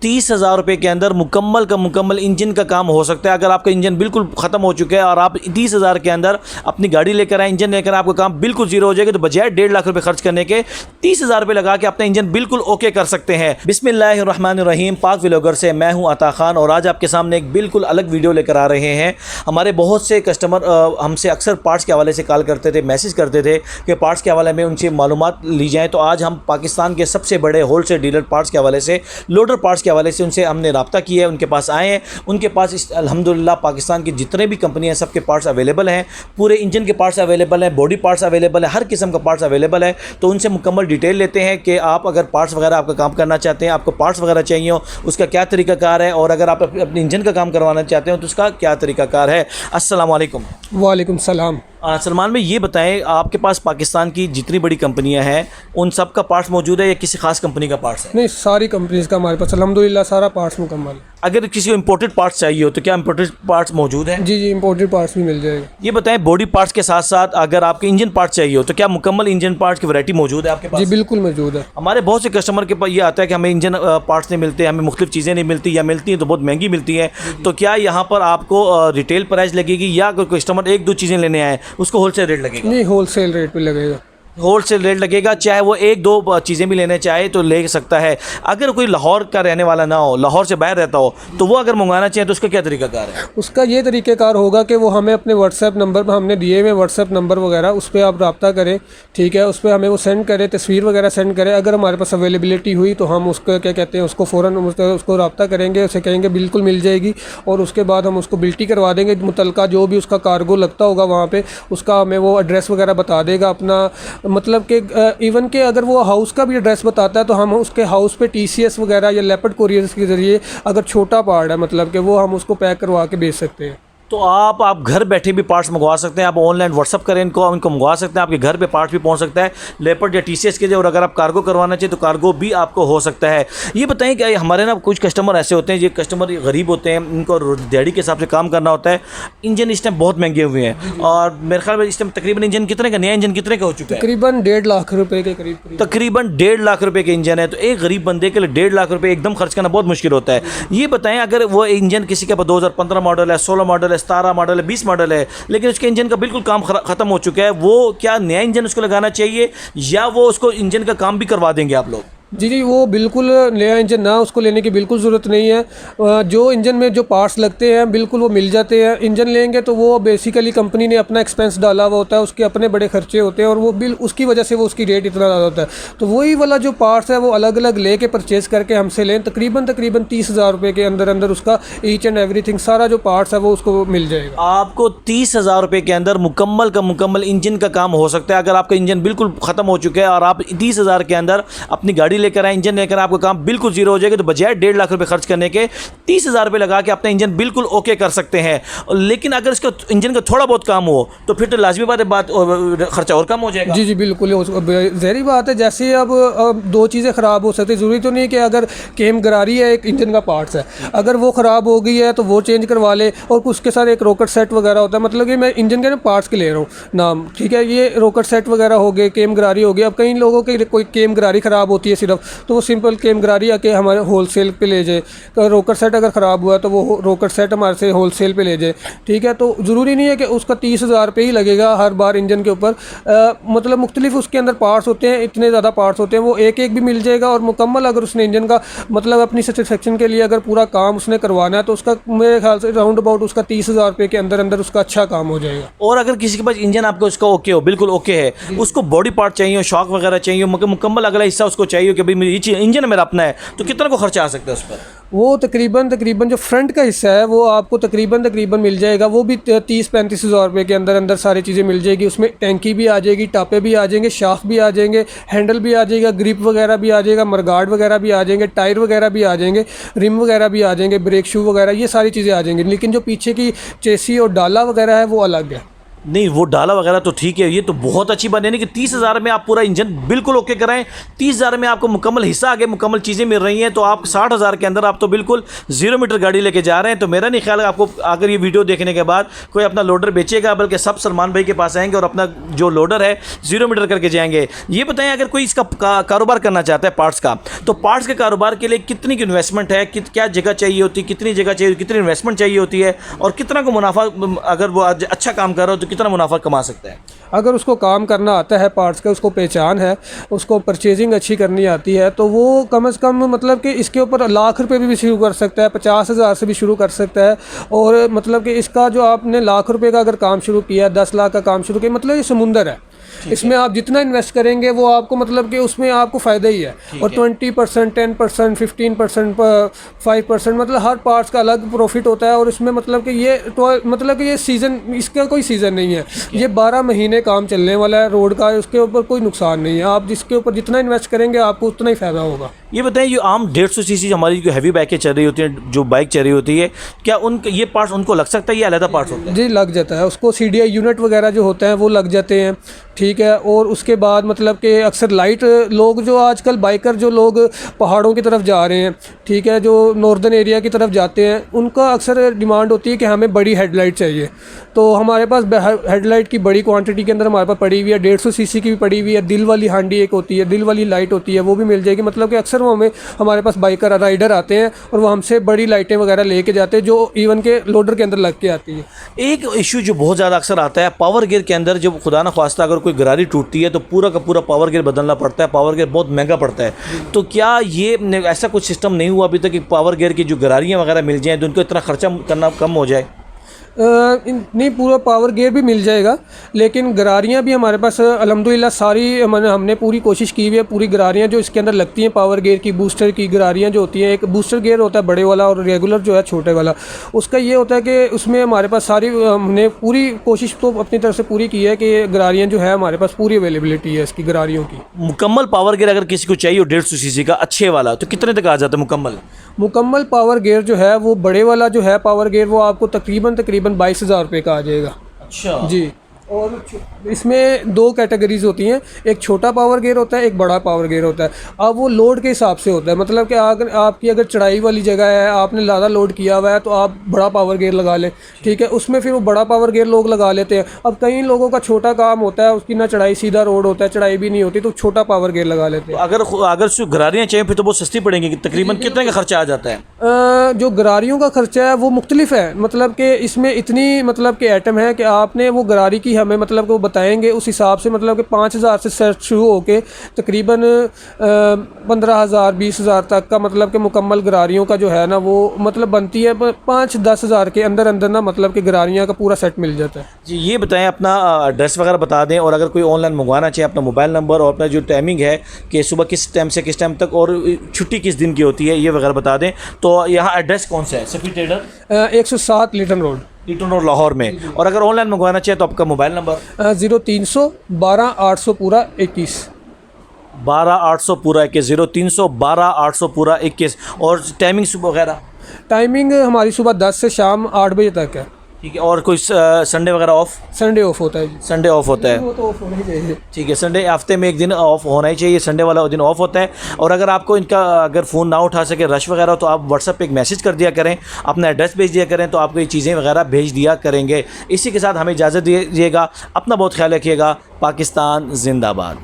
30,000 रुपये के अंदर मुकम्मल का मुकम्मल इंजन का काम हो सकता है। अगर आपका इंजन बिल्कुल ख़त्म हो चुका है और आप 30,000 के अंदर अपनी गाड़ी लेकर आए, इंजन लेकर आपका काम बिल्कुल जीरो हो जाएगा, तो बजाय 1.5 लाख रुपये खर्च करने के 30,000 रुपये लगा के अपना इंजन बिल्कुल ओके कर सकते हैं। बिस्मिल्लाहिर्रहमानिर्रहीम। पाक व्लॉगर से मैं हूं अता खान और आज आपके सामने एक बिल्कुल अलग वीडियो लेकर आ रहे हैं। हमारे बहुत से कस्टमर हमसे अक्सर पार्ट्स के हवाले से कॉल करते थे, मैसेज करते थे कि पार्ट्स के हवाले में उनसे मालूमात ली जाए। तो आज हम पाकिस्तान के सबसे बड़े होलसेल डीलर पार्ट्स के हवाले से, लोडर पार्ट्स के हवाले से उनसे हमने रब्ता किया है, उनके पास आए हैं। उनके पास अल्हम्दुलिल्लाह पाकिस्तान की जितने भी कंपनियां हैं सबके पार्ट्स अवेलेबल हैं। पूरे इंजन के पार्ट्स अवेलेबल हैं, बॉडी पार्ट्स अवेलेबल है, हर किस्म का पार्ट्स अवेलेबल है। तो उनसे मुकम्मल डिटेल लेते हैं कि आप अगर पार्ट्स वगैरह आपका काम करना चाहते हैं, आपको पार्ट्स वगैरह चाहिए हो, उसका क्या तरीक़ाकार है, और अगर आप अपने इंजन का काम करवाना चाहते हो तो उसका क्या तरीक़ाकार है। अस्सलाम वालेकुम। वालेकुम सलाम। सलमान भाई, ये बताएं, आपके पास पाकिस्तान की जितनी बड़ी कंपनियां हैं उन सब का पार्ट्स मौजूद है या किसी खास कंपनी का पार्ट्स है? नहीं, सारी कंपनीज का हमारे पास अल्हम्दुलिल्लाह सारा पार्ट्स मुकम्मल है। अगर किसी को इम्पोर्टेड पार्ट्स चाहिए हो तो क्या इम्पोर्टेड पार्ट्स मौजूद हैं? जी, इम्पोर्टेड पार्ट्स भी मिल जाएगा। ये बताएं, बॉडी पार्ट्स के साथ साथ अगर आपके इंजन पार्ट्स चाहिए हो तो क्या मुकम्मल इंजन पार्ट्स की वैरायटी मौजूद है आपके पास? जी बिल्कुल मौजूद है। हमारे बहुत से कस्टमर के पास ये आता है कि हमें इंजन पार्ट्स नहीं मिलते, हमें मुख्तलिफ चीज़ें नहीं मिलती, या मिलती हैं तो बहुत महंगी मिलती हैं। तो क्या यहाँ पर आपको रिटेल प्राइस लगेगी या कोई कस्टमर एक दो चीज़ें लेने आए उसको होलसेल रेट लगेगा? नहीं, होलसेल रेट पे लगेगा। होलसेल रेट लगेगा, चाहे वो एक दो चीज़ें भी लेने चाहे तो ले सकता है। अगर कोई लाहौर का रहने वाला ना हो, लाहौर से बाहर रहता हो, तो वो अगर मंगवाना चाहे तो उसका क्या तरीकाकार है? उसका ये तरीक़ेकार होगा कि वो हमें अपने व्हाट्सएप नंबर पर, हमने दिए हुए व्हाट्सएप नंबर वगैरह, उस पर आप रब्ता करें, ठीक है। उस पर हमें वो सेंड करें, तस्वीर वगैरह सेंड करें। अगर हमारे पास अवेलेबिलिटी हुई तो हम उसको क्या कहते हैं, उसको फ़ौरन उसको रब्ता करेंगे, उसे कहेंगे बिल्कुल मिल जाएगी, और उसके बाद हम उसको बिल्टी करवा देंगे। मुतलका जो भी उसका कार्गो लगता होगा वहाँ पर, उसका हमें वो एड्रेस वगैरह बता देगा अपना, मतलब कि इवन के अगर वो हाउस का भी एड्रेस बताता है तो हम उसके हाउस पे TCS वगैरह या लेपर्ड कोरियर्स के ज़रिए, अगर छोटा पार्ट है मतलब कि वो हम उसको पैक करवा के भेज सकते हैं। तो आप घर बैठे भी पार्ट्स मंगवा सकते हैं। आप ऑनलाइन व्हाट्सअप करें इनको मंगवा सकते हैं, आपके घर पे पार्ट्स भी पहुंच सकता है लेपर्ड या TCS के लिए। और अगर आप कार्गो करवाना चाहिए तो कार्गो भी आपको हो सकता है। ये बताएं कि हमारे ना कुछ कस्टमर ऐसे होते हैं, ये कस्टमर गरीब होते हैं, इनको दिहाड़ी के हिसाब से काम करना होता है। इंजन इस टाइम बहुत महंगे हुए हैं और मेरे ख्याल में इस टाइम तकरीबन इंजन कितने का, नया इंजन कितने का हो चुका है? तकरीबन 1.5 लाख रुपये के करीब। तकरीबन 1.5 लाख रुपये के इंजन है। तो एक गरीब बंदे के लिए 1.5 लाख रुपये एकदम खर्च करना बहुत मुश्किल होता है। ये बताएं, अगर वो इंजन किसी के पास 2015 मॉडल है, 16 मॉडल है, 17 मॉडल है, 20 मॉडल है, लेकिन उसके इंजन का बिल्कुल काम ख़त्म हो चुका है, वो क्या नया इंजन उसको लगाना चाहिए या वो उसको इंजन का काम भी करवा देंगे आप लोग? जी, वो बिल्कुल नया इंजन ना उसको लेने की बिल्कुल ज़रूरत नहीं है। जो इंजन में जो पार्ट्स लगते हैं बिल्कुल वो मिल जाते हैं। इंजन लेंगे तो वो बेसिकली कंपनी ने अपना एक्सपेंस डाला हुआ होता है, उसके अपने बड़े खर्चे होते हैं, और वो बिल उसकी वजह से वो उसकी रेट इतना ज़्यादा होता है। तो वही वाला जो पार्ट्स है वो अलग अलग ले के परचेज़ करके हमसे लें, तकरीबन 30,000 रुपये के अंदर अंदर उसका ईच एंड एवरीथिंग सारा जो पार्ट्स है वो उसको मिल जाएगा। आपको 30,000 रुपये के अंदर मुकम्मल का मुकम्मल इंजन का काम हो सकता है। अगर आपका इंजन बिल्कुल ख़त्म हो चुका है और आप 30,000 के अंदर अपनी गाड़ी लेकर आए, इंजन लेकर आपका काम बिल्कुल जीरो हो जाएगा, तो बजाय 1.5 लाख रुपए खर्च करने के 30,000 रुपये लगा के अपना इंजन बिल्कुल ओके कर सकते हैं। लेकिन अगर इसका इंजन का थोड़ा बहुत काम हो तो फिर तो लाजमी बात खर्चा और कम हो जाएगा। जी बिल्कुल, ज़हरी बात है। जैसे अब दो चीज़ें ख़राब हो सकती, ज़रूरी तो नहीं कि अगर केम गरारी है, एक इंजन का पार्ट्स है, अगर वो ख़राब हो गई है तो वो चेंज करवा ले, और उसके साथ एक रोकर सेट वगैरह होता है। मतलब कि मैं इंजन के पार्ट्स के ले रहा हूँ नाम, ठीक है। ये रोकर सेट वगैरह हो गए, केम गरारी हो गई। अब कई लोगों की कोई केम गरारी ख़राब होती है सिर्फ, तो वो सिंपल केम गरारी आके हमारे होलसेल पे ले जाए। तो रोकर सेट अगर ख़राब हुआ तो वो रोकर सेट हमारे से होलसेल पे ले जाए, ठीक है। तो ज़रूरी नहीं है कि उसका 30,000 रुपये ही लगेगा हर बार इंजन के ऊपर। मतलब मुख्तलिफ उसके अंदर पार्ट्स होते हैं, इतने ज़्यादा पार्ट्स होते हैं, वो एक एक भी मिल जाएगा। और मुकम्मल अगर उसने इंजन का मतलब अपनी सेटिस्फेक्शन के लिए अगर पूरा काम उसने करवाना है तो उसका मेरे ख्याल से राउंड अबाउट उसका 30,000 रुपये के अंदर अंदर उसका अच्छा काम हो जाएगा। और अगर किसी के पास इंजन आपको उसका ओके हो, बिल्कुल ओके है, उसको बॉडी पार्ट चाहिए, शॉक वगैरह चाहिए, मुकम्मल अगला हिस्सा उसको चाहिए कि भाई ये इंजन मेरा अपना है, तो कितना को खर्चा आ सकता है उस पर? वो तकरीबन जो फ्रंट का हिस्सा है वो आपको तकरीबन मिल जाएगा। वो भी 30-35,000 रुपये के अंदर अंदर सारी चीज़ें मिल जाएगी। उसमें टैंकी भी आ जाएगी, टापे भी आ जाएंगे, शाफ्ट भी आ जाएंगे, हैंडल भी आ जाएगा, ग्रिप वगैरह भी आ जाएगा, मरगार्ड वगैरह भी आ जाएंगे, टायर वगैरह भी आ जाएंगे, रिम वगैरह भी आ जाएंगे, ब्रेक शू वगैरह, ये सारी चीज़ें आ जाएंगी। लेकिन जो पीछे की चेसी और डाला वगैरह है वो अलग है। नहीं, वो डाला वगैरह तो ठीक है, ये तो बहुत अच्छी बात है। यानी कि 30,000 में आप पूरा इंजन बिल्कुल ओके कराएं, 30,000 में आपको मुकम्मल हिस्सा आगे मुकम्मल चीज़ें मिल रही हैं, तो आप 60,000 के अंदर आप तो बिल्कुल 0 मीटर गाड़ी लेके जा रहे हैं। तो मेरा नहीं ख्याल है आपको अगर ये वीडियो देखने के बाद कोई अपना लोडर बेचेगा, बल्कि सब सलमान भाई के पास आएंगे और अपना जो लोडर है 0 मीटर करके जाएंगे। ये बताएं, अगर कोई इसका कारोबार करना चाहता है पार्ट्स का, तो पार्ट्स के कारोबार के लिए कितनी की इन्वेस्टमेंट है, क्या जगह चाहिए होती है, कितनी जगह चाहिए, कितनी इन्वेस्टमेंट चाहिए होती है, और कितना को मुनाफा, अगर वो अच्छा काम कर रहा हो तो कितना मुनाफा कमा सकता है? अगर उसको काम करना आता है पार्ट्स का, उसको पहचान है, उसको परचेजिंग अच्छी करनी आती है, तो वो कम से कम मतलब कि इसके ऊपर लाख रुपए भी शुरू कर सकता है, 50,000 से भी शुरू कर सकता है। और मतलब कि इसका जो आपने लाख रुपए का अगर काम शुरू किया, 10 लाख का काम शुरू किया, मतलब ये समुंदर है। इसमें आप जितना इन्वेस्ट करेंगे वो आपको मतलब कि उसमें आपको फ़ायदा ही है। और 20%, 10%, 15%, 5%, मतलब हर पार्ट्स का अलग प्रॉफिट होता है। और इसमें मतलब कि ये सीज़न, इसका कोई सीज़न नहीं है, ये 12 महीने काम चलने वाला है रोड का, उसके ऊपर कोई नुकसान नहीं है। आप जिसके ऊपर जितना इन्वेस्ट करेंगे आपको उतना ही फ़ायदा होगा। ये बताएं, ये आम 150 सीसी हमारी जो हैवी बाइकें चल रही होती हैं, जो बाइक चल रही होती है, क्या उनके ये पार्ट्स उनको लग सकता है या अलग पार्ट्स होते हैं? जी लग जाता है, उसको CDI यूनिट वगैरह जो होते हैं वो लग जाते हैं, ठीक है। और उसके बाद मतलब कि अक्सर लाइट लोग जो आजकल बाइकर जो लोग पहाड़ों की तरफ जा रहे हैं, ठीक है, जो नॉर्दर्न एरिया की तरफ जाते हैं, उनका अक्सर डिमांड होती है कि हमें बड़ी हेडलाइट चाहिए। तो हमारे पास हेडलाइट की बड़ी क्वांटिटी के अंदर हमारे पास पड़ी हुई है, 150 सीसी की भी पड़ी हुई है, दिल वाली हांडी एक होती है, दिल वाली लाइट होती है, वो भी मिल जाएगी। मतलब कि अक्सर वो हमारे पास बाइकर राइडर आते हैं और वो हमसे बड़ी लाइटें वगैरह लेके जाते हैं, जो इवन के लोडर के अंदर लग के आती है। एक इशू जो बहुत ज़्यादा अक्सर आता है, पावर गियर के अंदर जब खुदा न ख्वास्ता अगर कोई गरारी टूटती है तो पूरा का पूरा पावर गियर बदलना पड़ता है, पावर गियर बहुत महंगा पड़ता है। तो क्या ये ऐसा कुछ सिस्टम नहीं हुआ अभी तक कि पावर गियर की जो गरारियाँ वगैरह मिल जाएँ तो उनको इतना खर्चा करना कम हो जाए? नहीं, पूरा पावर गियर भी मिल जाएगा, लेकिन गरारियाँ भी हमारे पास अल्हम्दुलिल्लाह सारी हमने पूरी कोशिश की हुई है। पूरी गरारियाँ जो इसके अंदर लगती हैं पावर गियर की, बूस्टर की गरारियाँ जो होती हैं, एक बूस्टर गियर होता है बड़े वाला और रेगुलर जो है छोटे वाला। उसका ये होता है कि उसमें हमारे पास सारी, हमने पूरी कोशिश तो अपनी तरफ से पूरी की है कि गरारियाँ जो है हमारे पास पूरी अवेलेबिलिटी है इसकी गरारियों की। मुकम्मल पावर गियर अगर किसी को चाहिए 150 सीसी का अच्छे वाला, तो कितने तक आ जाता है मुकम्मल पावर गियर जो है वो बड़े वाला जो है पावर गियर वो आपको तकरीबन 22,000 रुपये का आ जाएगा। अच्छा जी। और इसमें 2 कैटेगरीज होती हैं, एक छोटा पावर गियर होता है, एक बड़ा पावर गियर होता है। अब वो लोड के हिसाब से होता है, मतलब कि अगर आपकी अगर चढ़ाई वाली जगह है, आपने ज़्यादा लोड किया हुआ है, तो आप बड़ा पावर गियर लगा लें, ठीक है। उसमें फिर वो बड़ा पावर गियर लोग लगा लेते हैं। अब कई लोगों का छोटा काम होता है, उसकी ना चढ़ाई, सीधा रोड होता है, चढ़ाई भी नहीं होती, तो छोटा पावर गियर लगा लेते हैं। अगर सिर्फ गरारियाँ चाहिए फिर तो बहुत सस्ती पड़ेंगी, तकरीबन कितने का खर्चा आ जाता है? जो गरारियों का खर्चा है वो मुख्तलिफ है, मतलब कि इसमें इतनी मतलब कि आइटम है कि आपने वो गरारी की हमें मतलब को बताएंगे उस हिसाब से, मतलब कि 5,000 से सेट शुरू होके तकरीबन 15,000 20,000 तक का मतलब कि मुकम्मल गरारियों का जो है ना वो मतलब बनती है। 5-10 हज़ार के अंदर अंदर ना मतलब कि गरारियाँ का पूरा सेट मिल जाता है। जी ये बताएं, अपना एड्रेस वगैरह बता दें, और अगर कोई ऑनलाइन मंगवाना चाहे अपना मोबाइल नंबर और अपना जो टाइमिंग है कि सुबह किस टाइम से किस टाइम तक और छुट्टी किस दिन की होती है ये वगैरह बता दें। तो यहाँ एड्रेस कौन सा है? Safi trader 107 Lytton road, Lytton road Lahore में। और अगर ऑनलाइन मंगवाना चाहे तो आपका मोबाइल नंबर 0300 12 800 पूरा 21 12 800 पूरा 21 0300 12 800 पूरा 21। और टाइमिंग सुबह वगैरह? टाइमिंग हमारी सुबह 10 से शाम 8 बजे तक है। ठीक है। और कोई संडे वगैरह ऑफ? संडे ऑफ होता है जी। संडे ऑफ होता है, वो तो ऑफ होना ही चाहिए। ठीक है। संडे हफ्ते में एक दिन ऑफ होना ही चाहिए, संडे वाला दिन ऑफ होता है। और अगर आपको इनका अगर फ़ोन ना उठा सके, रश वगैरह, तो आप व्हाट्सएप पे एक मैसेज कर दिया करें, अपना एड्रेस भेज दिया करें, तो आपको ये चीज़ें वगैरह भेज दिया करेंगे। इसी के साथ हमें इजाज़त दीजिएगा, अपना बहुत ख्याल रखिएगा। पाकिस्तान जिंदाबाद।